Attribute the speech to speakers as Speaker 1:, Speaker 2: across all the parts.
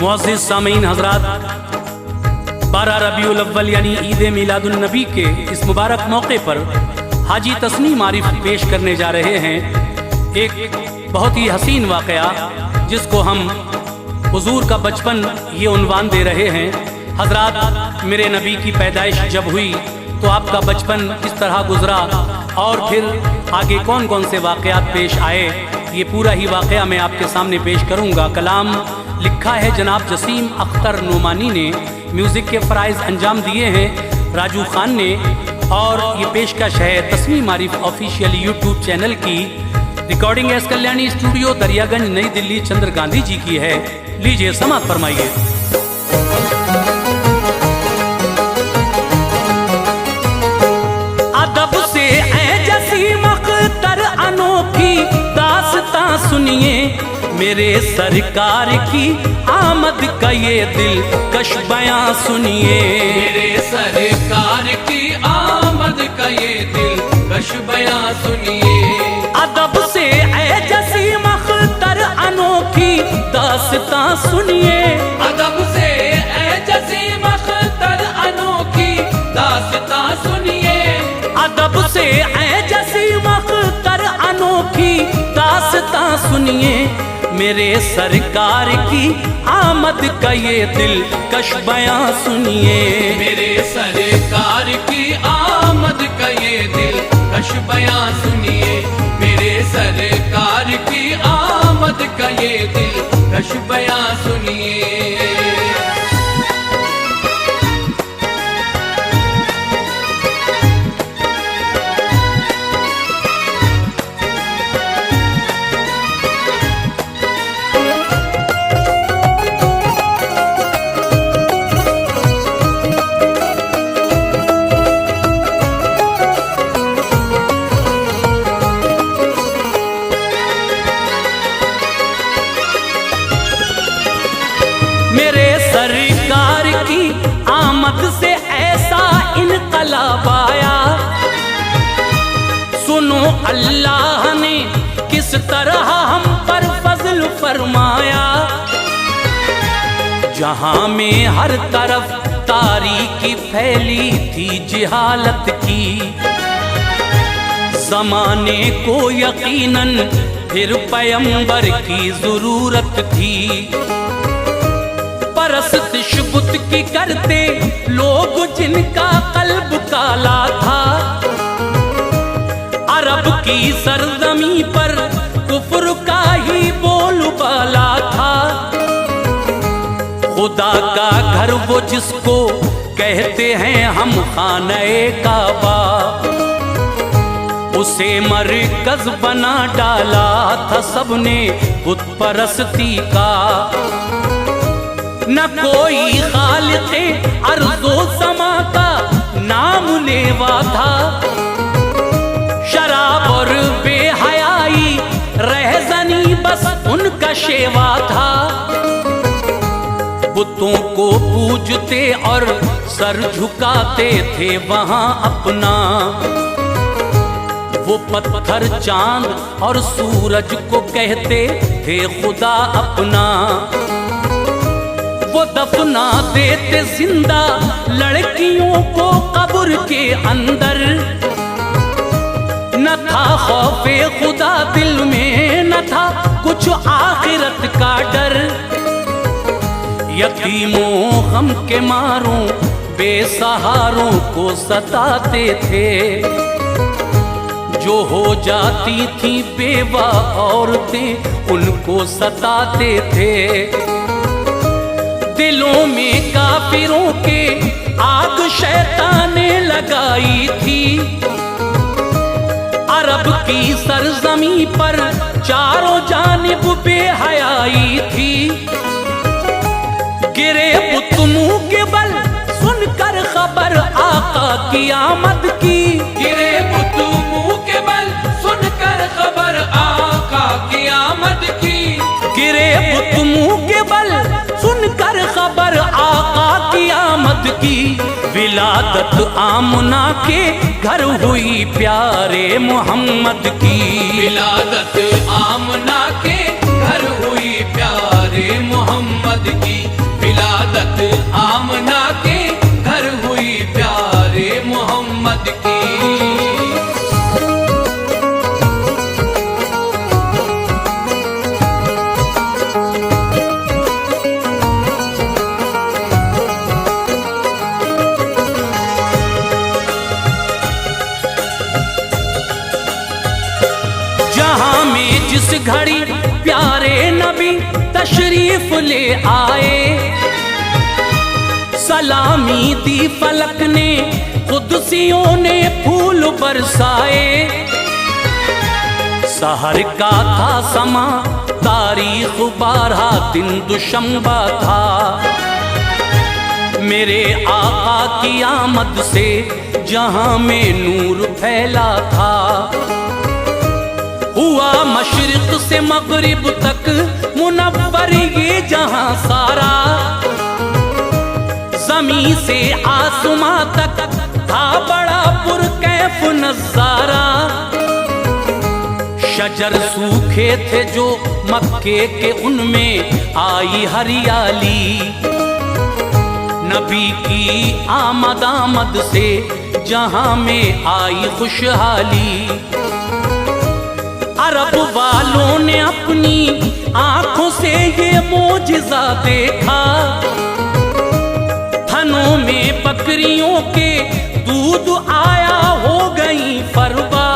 Speaker 1: मुअज़्ज़िज़ सामीन हज़रात, 12 रबीउल अव्वल यानी ईद मिलादुन नबी के इस मुबारक मौके पर हाजी तस्नीम आरिफ पेश करने जा रहे हैं एक बहुत ही हसीन वाक़या, जिसको हम हुज़ूर का बचपन ये उन्वान दे रहे हैं। हज़रात, मेरे नबी की पैदाइश जब हुई तो आपका बचपन किस तरह गुजरा और फिर आगे कौन कौन से वाक़यात पेश आए, ये पूरा ही वाक़या मैं आपके सामने पेश करूँगा। कलाम लिखा है जनाब जसीम अख्तर नोमानी ने, म्यूज़िक के फ़राइज़ अंजाम दिए हैं राजू खान ने, और ये पेशकश है Tasneem Arif official YouTube channel की। Recording S Kalyani studio, Daryaganj, New Delhi, चंद्र गांधी जी की है। लीजिए समाअत फरमाइए। अदब से ऐ जसीम अख्तर अनोखी दास्तां सुनिए, मेरे सरकार की आमद का ये दिल कश बयां सुनिए।
Speaker 2: मेरे सरकार की आमद का ये दिल कश बयां सुनिए।
Speaker 1: अदब से ऐ जसीम अख्तर अनोखी दास्तां सुनिए।
Speaker 2: अदब से ऐ जसीम अख्तर अनोखी दास्तां सुनिए।
Speaker 1: अदब से ऐ जसीम अख्तर अनोखी दास्तां सुनिए, मेरे सरकार की आमद का ये दिल कश बयां सुनिए।
Speaker 2: मेरे सरकार की आमद का ये दिल कश बयां सुनिए। मेरे सरकार की आमद का ये दिल कश बयां सुनिए।
Speaker 1: मेरे सरकार की आमद से ऐसा इनकलाब आया, सुनो अल्लाह ने किस तरह हम पर फजल फरमाया। जहां में हर तरफ तारीकी फैली थी जिहालत की, ज़माने को यकीनन फिर पैगंबर की ज़रूरत थी। परस्तिश बुत की करते लोग जिनका कल्ब काला था, अरब की सरजमी पर कुफ्र का ही बोलबाला था। खुदा का घर वो जिसको कहते हैं हम खाने काबा, उसे मरकज बना डाला था सबने बुत परस्ती का। न कोई खालिक़े अर्ज़ो समा का नाम लेवा था, शराब और बेहयाई रहज़नी बस उनका शेवा था। बुतों को पूजते और सर झुकाते थे वहां अपना, वो पत्थर चांद और सूरज को कहते थे खुदा अपना। वो दफना देते जिंदा लड़कियों को कब्र के अंदर, न था खौफे खुदा दिल में, न था कुछ आखिरत का डर। यतीमों गम के मारों बेसहारों को सताते थे, जो हो जाती थी बेवा औरतें उनको सताते थे। दिलों में काफिरों के आग शैतान ने लगाई थी, अरब की सरजमी पर चारों जानिब बेहयाई थी। गिरे बुत मुंह के बल सुनकर खबर आका की आमद की।
Speaker 2: गिरे बुत मुंह के बल सुनकर खबर आका की आमद की।
Speaker 1: गिरे बुत मुंह के बल सुनकर खबर आका की आमद की। विलादत आमना के घर हुई प्यारे मोहम्मद की।
Speaker 2: विलादत आमना के घर हुई प्यारे मोहम्मद की। आमना के घर हुई प्यारे मोहम्मद की।
Speaker 1: जहां में जिस घड़ी प्यारे नबी तशरीफ ले आए, सलामी दी फलक ने कुदसियों ने फूल बरसाए। सहर का था समा तारीख 12 दिन दुशंबा था, मेरे आका की आमद से जहां में नूर फैला था। हुआ मशरिक से मगरिब तक मुनव्वर ये जहां सारा, ज़मीं से आसमां तक था बड़ा पुरकैफ नज़ारा। शजर सूखे थे जो मक्के के उनमें आई हरियाली, नबी की आमद से जहां में आई खुशहाली। अरब वालों ने अपनी आंखों से ये मोजिज़ा देखा, थनों में बकरियों के दूध आया हो गई फरवा।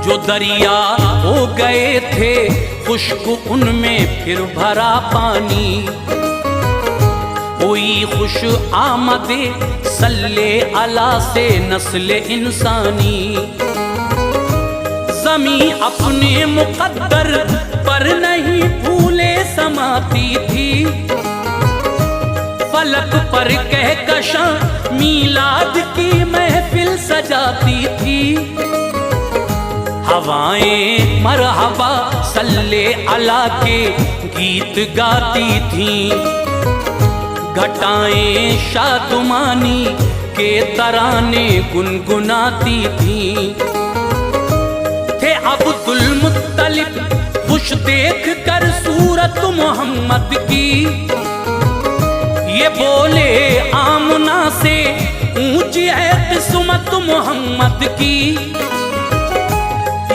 Speaker 1: जो दरिया हो गए थे खुश्क उनमें फिर भरा पानी, हुई खुश आमदे सल्ले अला से नस्ल इंसानी। ज़मीं अपने मुक़द्दर पर नहीं भूले समाती थी, फलक पर कहकशां मीलाद की महफिल सजाती थी। हवाएं मरहबा सल्ले अला के गीत गाती थीं, घटाएं शादुमानी के तराने गुनगुनाती थीं। थे अब्दुल मुत्तलिब खुश देख कर सूरत मोहम्मद की, ये बोले आमना से ऊंची है किस्मत मोहम्मद की।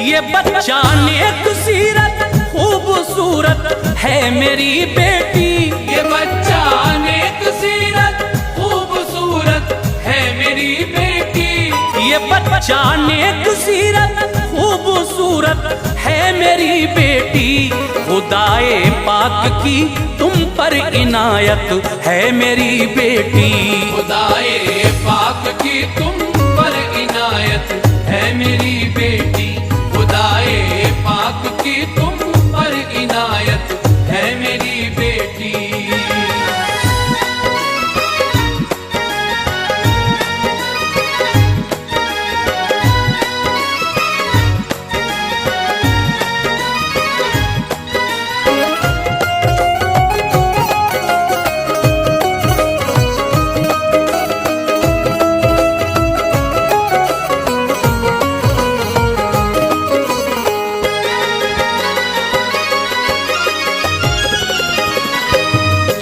Speaker 1: ये बच्चा नेक सीरत खूबसूरत है मेरी बेटी,
Speaker 2: ये बच्चा नेक सीरत खूबसूरत है मेरी बेटी।
Speaker 1: ये बच्चा नेक सीरत खूबसूरत है मेरी बेटी। खुदाए पाक की तुम पर इनायत है मेरी बेटी,
Speaker 2: खुदाए पाक की तुम पर इनायत है मेरी बेटी। खुदाए पाक की तुम पर इनायत है मेरी बेटी।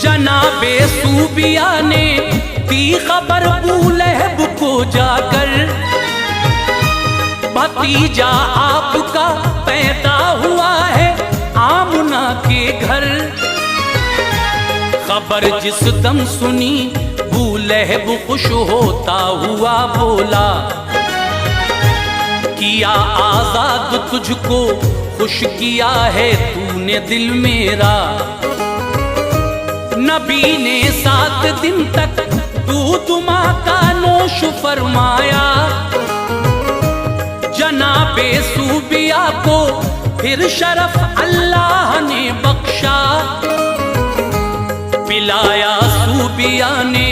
Speaker 1: जनाबे सूबिया ने दी खबर बूलहब को जाकर, भतीजा आपका पैदा हुआ है आमना के घर। खबर जिस दम सुनी बूलहब खुश होता हुआ बोला, किया आजाद तुझको खुश किया है तूने दिल मेरा। नबी ने 7 दिन तक दूध माँ का नोश फरमाया, जनाबे सूबिया को फिर शरफ अल्लाह ने बख्शा। पिलाया सूबिया ने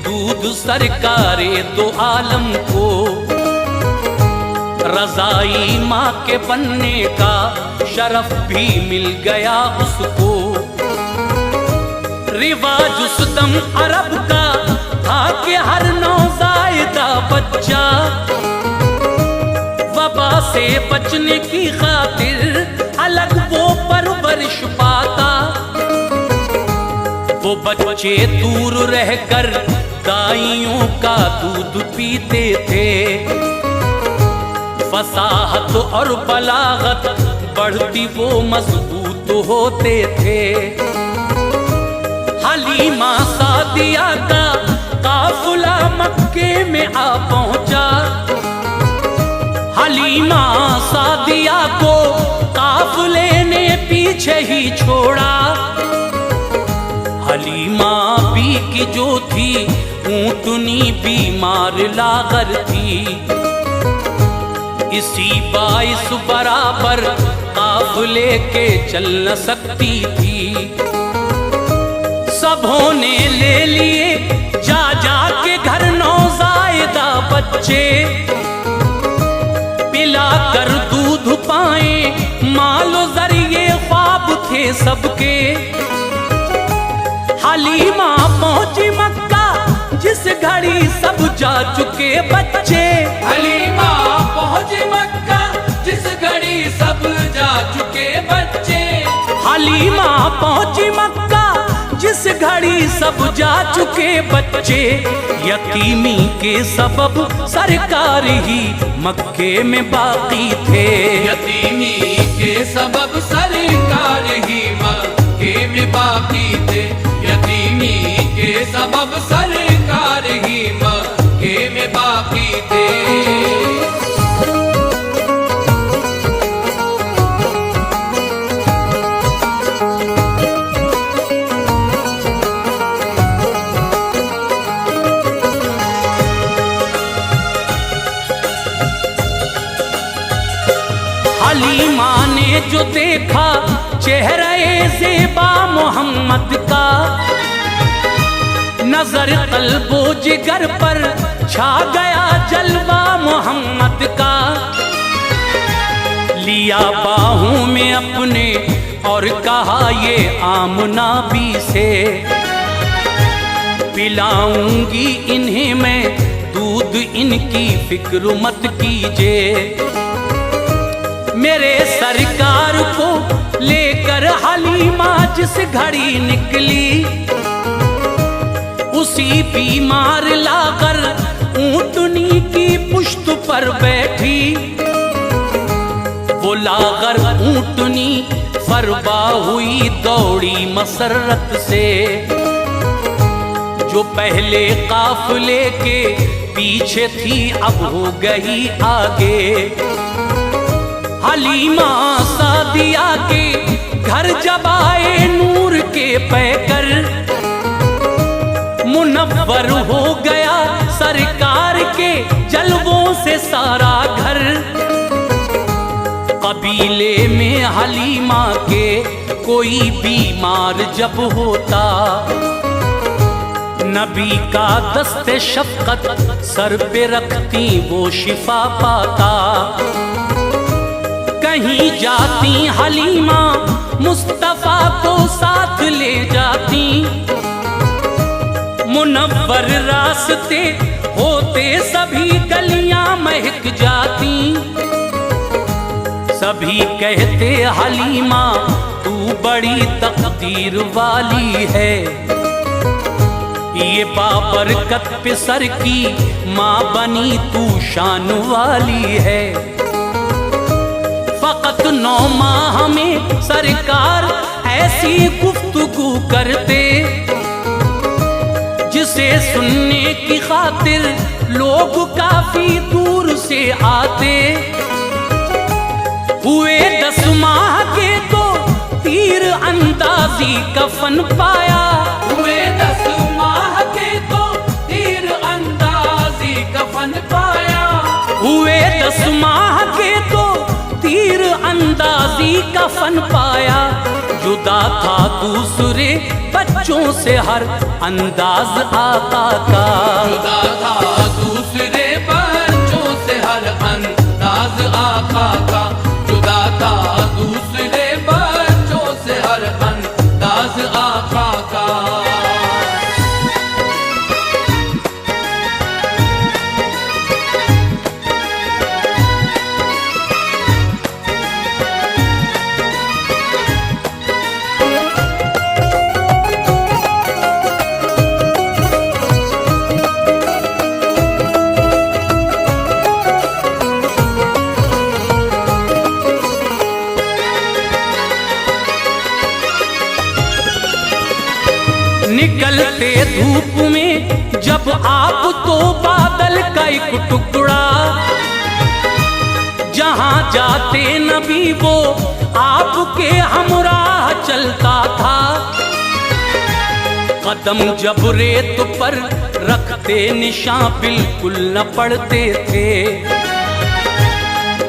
Speaker 1: दूध सरकारे दो आलम को, रज़ाई माँ के बनने का शरफ भी मिल गया उसको। रिवाज उस दम अरब का था कि हर नौज़ायदा बच्चा वबा से बचने की खातिर अलग वो परवरिश पाता। वो बच्चे दूर रहकर गायों का दूध पीते थे। फसाहत और बलागत बढ़ती वो मजबूत होते थे। हलीमा सादिया का काफिला मक्के में आ पहुंचा। हलीमा सादिया को काफिले ने पीछे ही छोड़ा। हलीमा भी की जो थी ऊंटनी बीमार लागर थी। इसी बाइस बराबर काफिले के चल न सकती थी। सबों ने ले लिए जा जा के घर नौजायदा बच्चे। पिला कर दूध पाए मालो जरिए ख्वाब थे सबके। हलीमा पहुंची मक्का जिस घड़ी सब जा चुके बच्चे।
Speaker 2: हलीमा पहुंची मक्का जिस घड़ी सब जा चुके बच्चे।
Speaker 1: हलीमा पहुंची मक्का जिस घड़ी सब जा चुके बच्चे। यतीमी के सबब सरकार ही मक्के में बाकी थे।
Speaker 2: यतीमी के सबब सरकार ही मक्के में बाकी थे। यतीमी के सबब सरकार ही मक्के में बाकी थे।
Speaker 1: हलीमा ने जो देखा चेहरे ज़ेबा मोहम्मद का। नजर कल्बो जिगर पर छा गया जलवा मोहम्मद का। लिया बाहों में अपने और कहा ये आमना भी से। पिलाऊंगी इन्हें मैं दूध इनकी फिक्र मत कीजिए। मेरे सरकार को लेकर हलीमा जिस घड़ी निकली। उसी बीमार लाकर ऊंटनी की पुश्त पर बैठी। वो लाकर ऊंटनी फरबा हुई दौड़ी मसरत से। जो पहले काफिले के पीछे थी अब हो गई आगे। हलीमा सादिया के घर जब आए नूर के पैकर। मुनव्वर हो गया सरकार के जलवों से सारा घर। कबीले में हलीमा के कोई बीमार जब होता। नबी का दस्ते शफकत सर पे रखती वो शिफा पाता। कहीं जाती हलीमा मुस्तफा को साथ ले जाती। मुनव्वर रास्ते होते सभी गलियां महक जाती। सभी कहते हलीमा तू बड़ी तकदीर वाली है। ये बाबरकत पे सर की माँ बनी तू शान वाली है। फकत 9 माह में सरकार ऐसी गुफ्तगू करते। जिसे सुनने की खातिर लोग काफी दूर से आते। हुए 10 माह के तो तीर अंदाजी कफन पाया।
Speaker 2: हुए 10 माह के तो तीर अंदाजी कफन पाया।
Speaker 1: हुए 10 माह के तो तीर अंदाजी कफन पाया। जुदा था दूसरे बच्चों से हर अंदाज आका का।
Speaker 2: जुदा था दूसरे बच्चों से हर अंदाज आका का। जुदा था दूसरे बच्चों से हर अंदाज आका का।
Speaker 1: जब आप तो बादल का एक टुकड़ा, जहां जाते नबी वो आपके हमराह चलता था। कदम जब रेत पर रखते निशान बिल्कुल न पड़ते थे,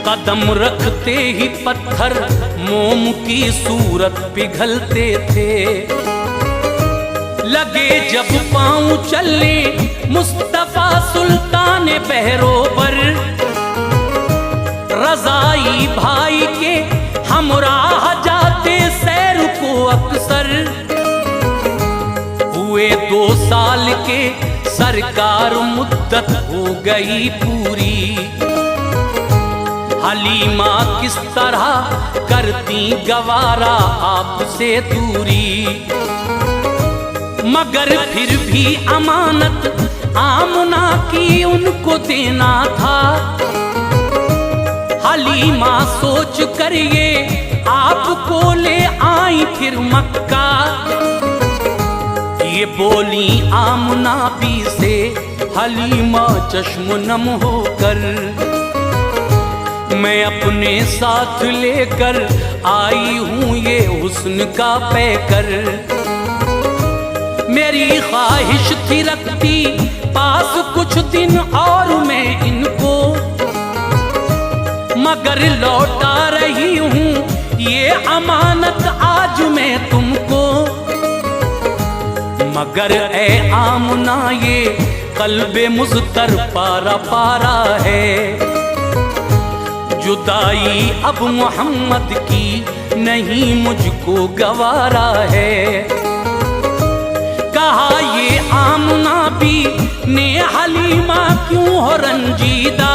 Speaker 1: कदम रखते ही पत्थर मोम की सूरत पिघलते थे। लगे जब पांव चलने मुस्तफा सुल्तान बहरोबर, रज़ाई भाई के हमराह जाते सैर को अक्सर। हुए 2 साल के सरकार मुद्दत हो गई पूरी, हलीमा किस तरह करती गवारा आपसे दूरी। मगर फिर भी अमानत आमना की उनको देना था। हलीमा सोच कर ये आपको ले आई फिर मक्का। ये बोली आमना भी से हलीमा चश्म नम होकर, मैं अपने साथ लेकर आई हूँ ये हुस्न का पैकर। मेरी ख्वाहिश थी रखती पास कुछ दिन और मैं इनको, मगर लौटा रही हूँ ये अमानत आज मैं तुमको। मगर ए आमना ये कल्बे मुज़तर पारा पारा है, जुदाई अब मोहम्मद की नहीं मुझको गवारा है। कहा ये आमना भी ने हलीमा क्यों हो रंजीदा,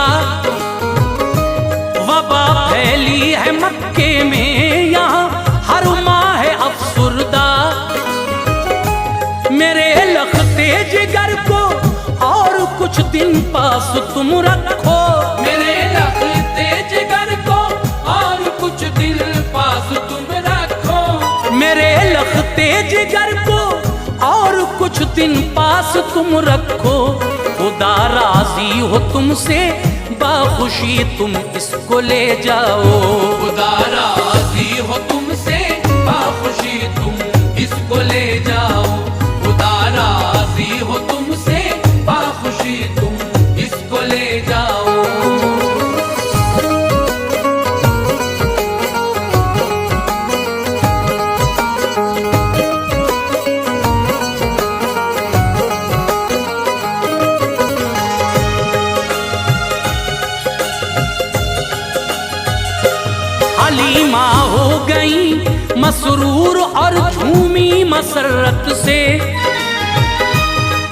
Speaker 1: वबा फैली है मक्के में यहाँ हर माह है अफसुरदा। मेरे लखते जिगर को और कुछ दिन पास तुम रखो,
Speaker 2: मेरे लखते जिगर को और कुछ दिन पास तुम रखो।
Speaker 1: मेरे लखते जिगर को और कुछ दिन पास तुम रखो। खुदा राजी हो तुमसे बाखुशी तुम इसको ले जाओ।
Speaker 2: खुदा राजी हो तुमसे बाखुशी तुम इसको ले जाओ। खुदा राजी हो तुमसे बाखुशी तुम इसको ले जाओ।
Speaker 1: हलीमा हो गई मसरूर और झूमी मसरत से,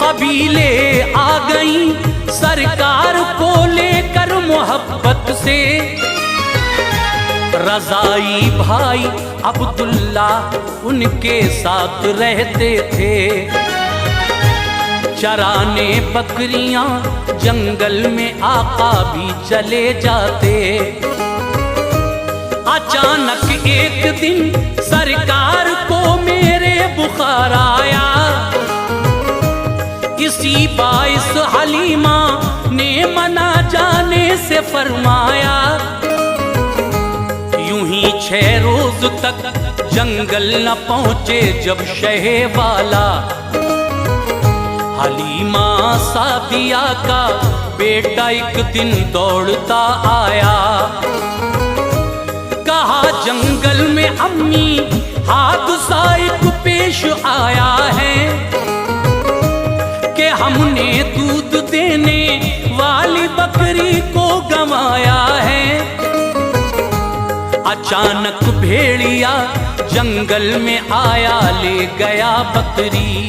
Speaker 1: कबीले आ गई सरकार को लेकर मोहब्बत से। रज़ाई भाई अब्दुल्ला उनके साथ रहते थे, चराने बकरियां जंगल में आका भी चले जाते। अचानक एक दिन सरकार को मेरे बुखार आया, इसी बाइस हलीमा ने मना जाने से फरमाया। यूं ही 6 रोज तक जंगल न पहुंचे जब शहे वाला, हलीमा सादिया का बेटा एक दिन दौड़ता आया। कहा जंगल में अम्मी हादसा एक पेश आया है कि हमने दूध देने वाली बकरी को गंवाया है। अचानक भेड़िया जंगल में आया ले गया बकरी।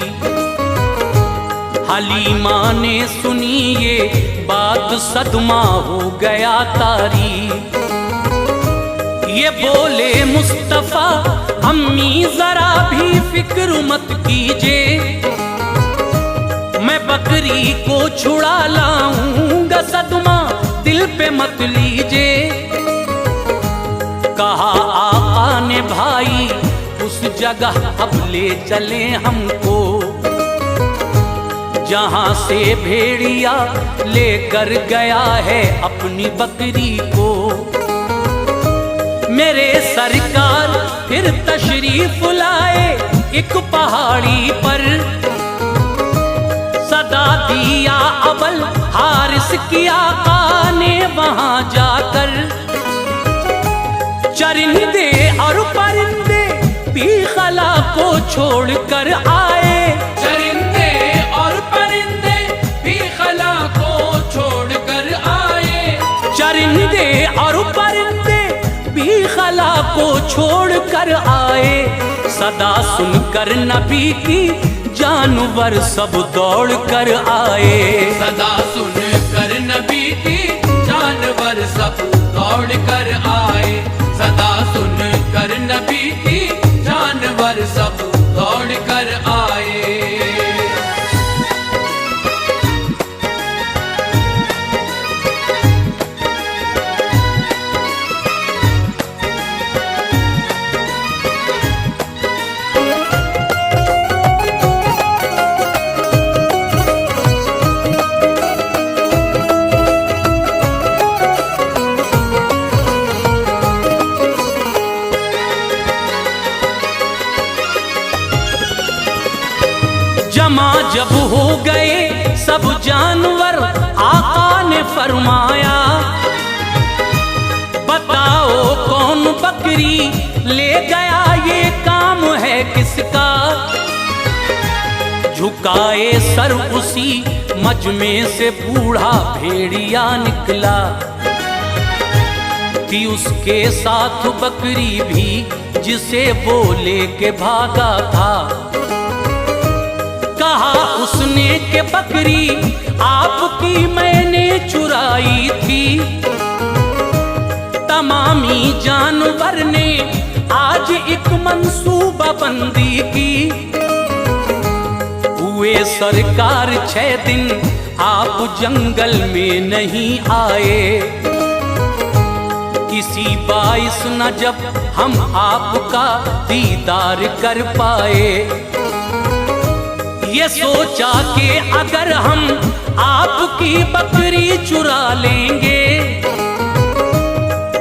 Speaker 1: हलीमा ने सुनी ये बात सदमा हो गया तारी। ये बोले मुस्तफा अम्मी जरा भी फिक्र मत कीजिए, मैं बकरी को छुड़ा लाऊंगा, सदमा दिल पे मत लीजिए। कहा आका ने भाई उस जगह अब ले चले हमको, जहां से भेड़िया लेकर गया है अपनी बकरी को, मेरे सरकार फिर तशरीफ लाए एक पहाड़ी पर। सदा दिया अबल हारिस की आका ने वहां जाकर, चरिंदे और परिंदे भी खला को छोड़कर आए।
Speaker 2: चरिंदे और परिंदे भी खला को छोड़कर आए।
Speaker 1: चरिंदे और परिंदे भी खला को छोड़कर आए। सदा सुनकर नबी की जानवर सब दौड़ कर आए।
Speaker 2: सदा सुनकर नबी की जानवर सब दौड़ कर आए। सदा सुनकर नबी की जानवर सब दौड़ कर आए।
Speaker 1: जमा जब हो गए सब जानवर, आका ने फरमाया, बताओ कौन बकरी ले गया, ये काम है किसका। झुकाए सर उसी मजमे से बूढ़ा भेड़िया निकला, कि उसके साथ बकरी भी जिसे वो लेके भागा था। कहा उसने कि बकरी आपकी मैंने चुराई थी। तमामी जानवर ने आज एक मंसूबा बंदी की। हुए सरकार 6 दिन आप जंगल में नहीं आए। किसी बाइस न जब हम आपका दीदार कर पाए। ये सोचा कि अगर हम आपकी बकरी चुरा लेंगे,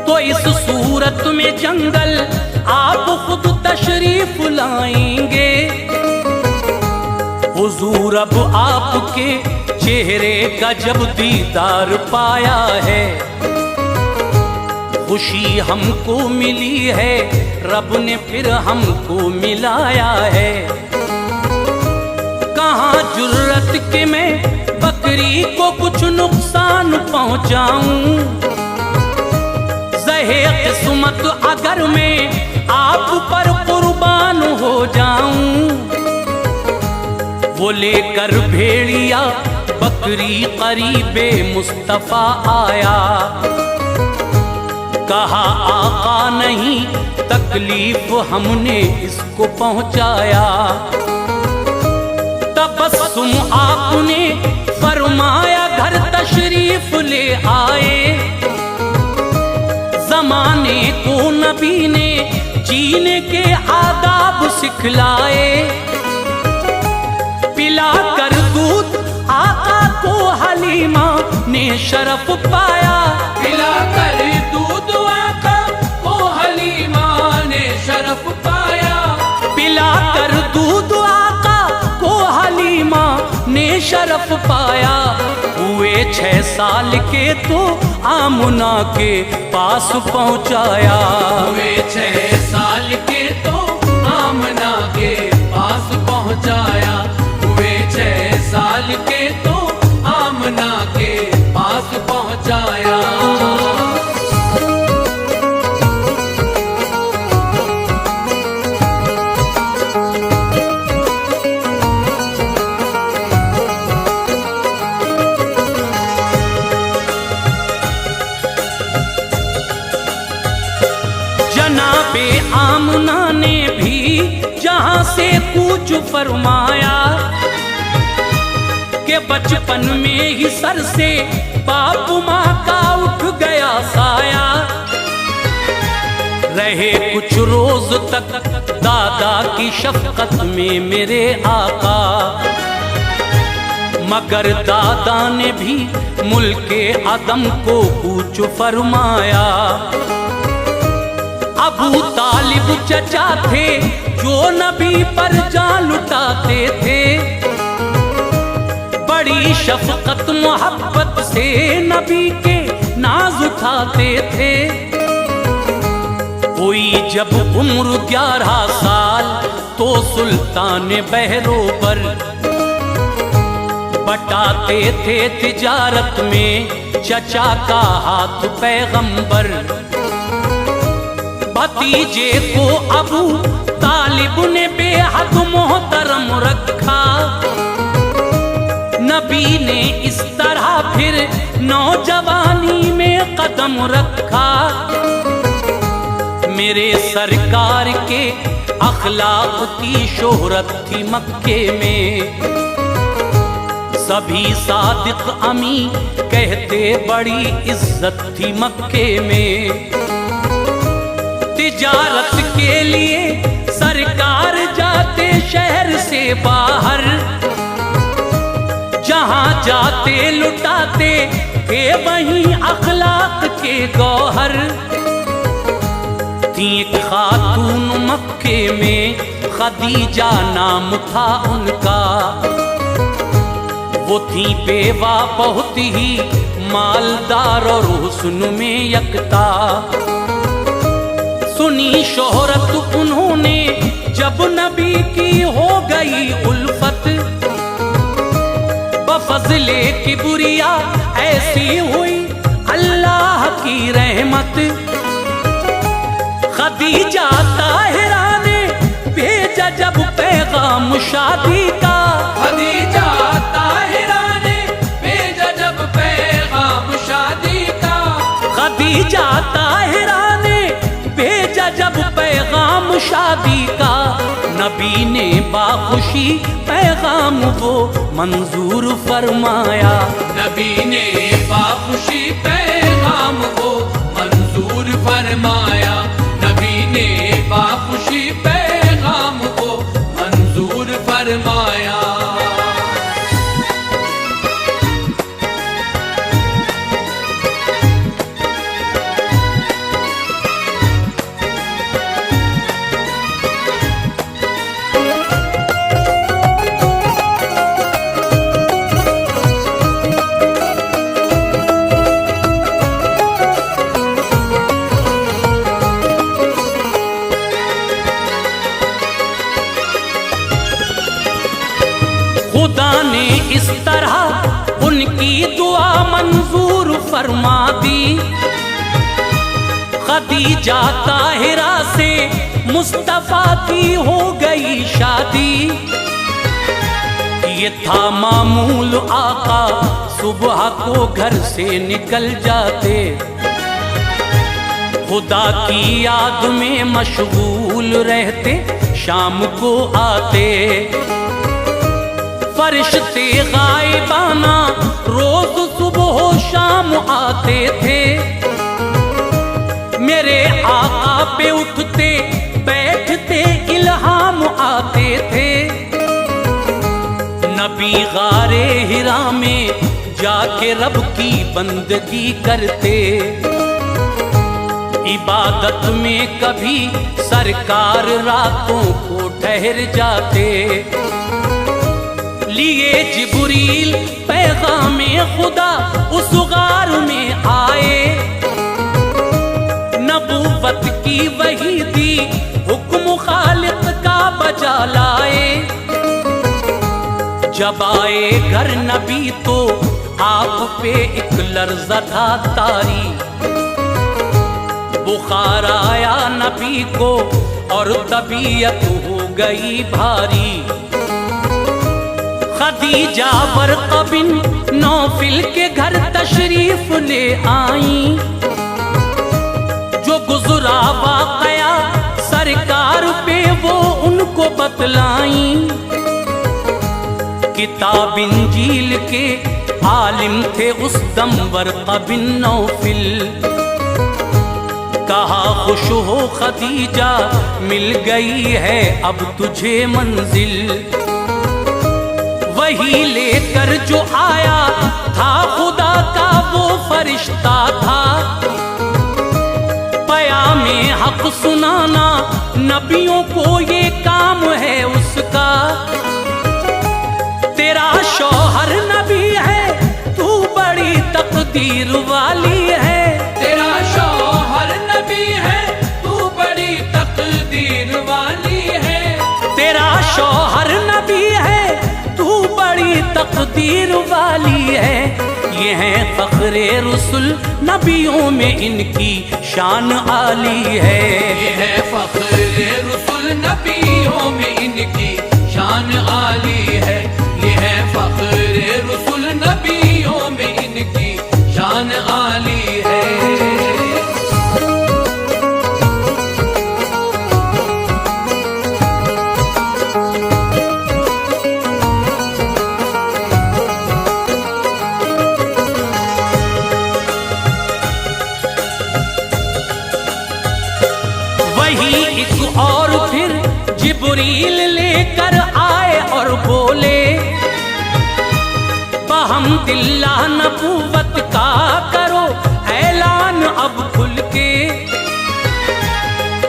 Speaker 1: तो इस सूरत में जंगल आप खुद तशरीफ लाएंगे। हुजूर अब आपके चेहरे का जब दीदार पाया है, खुशी हमको मिली है, रब ने फिर हमको मिलाया है। कहाँ जुर्रत के मैं बकरी को कुछ नुकसान पहुंचाऊं। ज़हे किस्मत अगर मैं आप पर कुर्बान हो जाऊं। वो लेकर भेड़िया बकरी करीबे मुस्तफा आया। कहा आका नहीं तकलीफ हमने इसको पहुंचाया। तबस्सुम आपने फरमाया घर तशरीफ ले आए। जमाने को नबी ने जीने के आदाब सिखलाए। पिला कर दूध आका को हलीमा ने शरफ पाया।
Speaker 2: पिला कर दूध आका को हलीमा ने शरफ पाया।
Speaker 1: पिला कर दूध आका को हलीमा ने शरफ पाया। हुए 6 साल के तो आमुना के पास पहुंचाया।
Speaker 2: हुए 6 साल के तो आमना के पास पहुंचाया। हुए 6 साल के तो आमना के पास पहुंचाया।
Speaker 1: जनाबे आमना ने भी जहां से पूछ फरमाया कि बचपन में ही सर से बाप माँ का उठ गया साया। रहे कुछ रोज तक दादा की शफकत में मेरे आका। मगर दादा ने भी मुल्के अदम को कूच फरमाया। अबू तालिब चचा थे जो नबी पर जान लुटाते थे, बड़ी शफकत मोहब्बत से नबी के नाज उठाते थे। हुई जब उम्र 11 साल तो सुल्तान बहरोबर बटाते थे तिजारत में चचा का हाथ पैगंबर। भतीजे को अबू तालिब ने बेहद मोहतरम रखा। नबी ने इस तरह फिर नौजवानी में कदम रखा। मेरे सरकार के अखलाक की शोहरत थी मक्के में। सभी सादिक अमी कहते बड़ी इज्जत थी मक्के में। तिजारत के लिए सरकार जाते शहर से बाहर, जहां जाते लुटाते थे वहीं अखलाक के गौहर। थी एक खातून मक्के में खदीजा नाम था उनका। वो थी बेवा बहुत ही मालदार और हुस्न में यकता। सुनी शोहरत उन्होंने जब नबी की हो गई उल्फत। बफज़ले किबरिया ऐसी हुई अल्लाह की रहमत। खदीजा ताहिरा ने भेजा जब पैगाम शादी का।
Speaker 2: खदीजा ताहिरा ने भेजा जब पैगाम शादी का।
Speaker 1: खदीजा ताहिरा ने भेजा जब पैगाम शादी का। नबी ने बाखुशी पैगाम वो मंजूर फरमाया।
Speaker 2: नबी ने बाखुशी पैगाम वो मंजूर फरमाया। नबी ने बाखुशी पैगाम को मंजूर फरमाया।
Speaker 1: खुदा ने इस तरह उनकी दुआ मंजूर फरमा दी। खदीजा ताहिरा से मुस्तफा की हो गई शादी। ये था मामूल आका सुबह को घर से निकल जाते। खुदा की याद में मशगूल रहते शाम को आते। फरिश्ते गायबाना रोज सुबह शाम आते थे। मेरे आका पे उठते बैठते इल्हाम आते थे। नबी गारे हिरा में जाके रब की बंदगी करते। इबादत में कभी सरकार रातों को ठहर जाते। लिए जिब्रील पैगामे खुदा उस गार में आए। नबूवत की वही दी हुक्म खालिक का बजा लाए। जब आए घर नबी तो आप पे एक लर्जा था तारी। बुखार आया नबी को और तबीयत हो गई भारी। खदीजा बरक़ा बिन नौफिल के घर तशरीफ ले आई। जो गुज़रा वाक़या सरकार पे वो उनको बतलाई। किताब इंजील के आलिम थे उस दम बरक़ा बिन नौफिल। कहा खुश हो खदीजा मिल गई है अब तुझे मंजिल। वही लेकर जो आया था खुदा का वो फरिश्ता था। पयामे हक सुनाना नबियों को ये काम है उसका। तेरा शौहर नबी है, तू बड़ी तकदीर वाली है।
Speaker 2: तेरा शौहर नबी है, तू बड़ी तकदीर वाली है।
Speaker 1: तेरा शौहर नबी है, तू बड़ी तकदीर वाली है। ये है फख्रे रसूल, नबियों में इनकी शान आली है।
Speaker 2: ये है फख्रे रसूल, नबियों में इनकी शान आली है। ये है फख्रे रसूल, नबियों में इनकी शान आली है।
Speaker 1: वही एक और फिर जिब्रील लेकर आए और बोले, बहम्दिल्लाह नबूवत का करो ऐलान अब खुल के।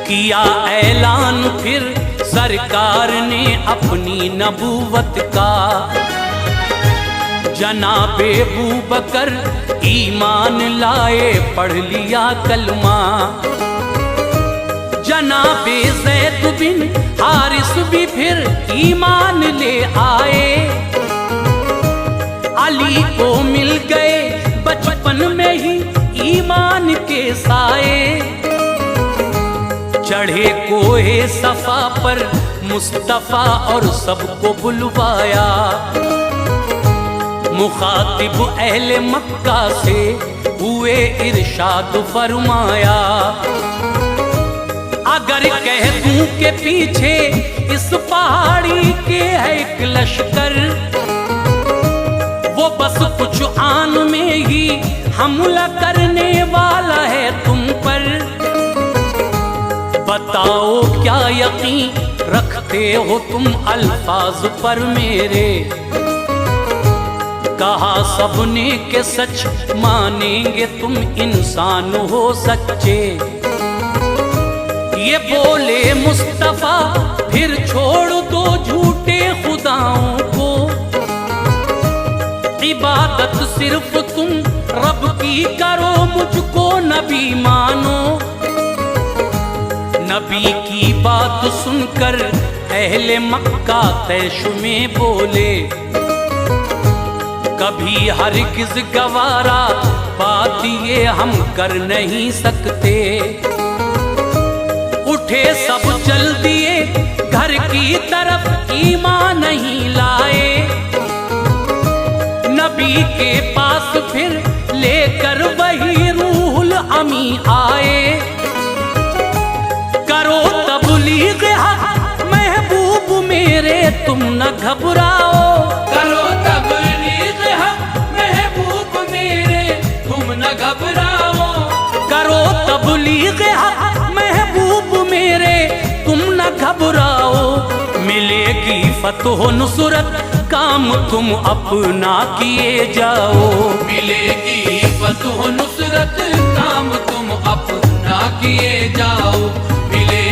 Speaker 1: किया ऐलान फिर सरकार ने अपनी नबूवत का। जनाबे अबू बकर ईमान लाए, पढ़ लिया कलमा। जनाबे ज़ैद बिन हारिस भी फिर ईमान ले आए। अली को मिल गए बचपन में ही ईमान के साए। चढ़े कोहे सफा पर मुस्तफा और सबको बुलवाया। मुखातिब अहले मक्का से हुए इरशाद फरमाया, अगर कह दूं के पीछे इस पहाड़ी के है एक लश्कर, वो बस कुछ आन में ही हमला करने वाला है तुम पर। बताओ क्या यकीन रखते हो तुम अल्फाज पर मेरे। कहा सबने के सच मानेंगे तुम इंसान हो सच्चे। ये बोले मुस्तफा फिर छोड़ दो झूठे खुदाओं को। इबादत सिर्फ तुम रब की करो, मुझको नबी मानो। नबी की बात सुनकर अहले मक्का तैश में बोले, कभी हरगिज़ गवारा बात ये हम कर नहीं सकते। उठे सब चल दिए घर की तरफ, ईमान नहीं लाए। नबी के पास फिर लेकर वही रूहुल अमी आए। करो तबलीग हक महबूब मेरे, तुम न घबराओ।
Speaker 2: करो तबलीग हक महबूब मेरे, तुम न घबराओ।
Speaker 1: करो तबलीग हक महबूब मेरे, तुम न घबराओ। मिलेगी फतह नुसरत, काम तुम अपना किए जाओ।
Speaker 2: मिलेगी फतह नुसरत, काम तुम अपना किए जाओ। मिले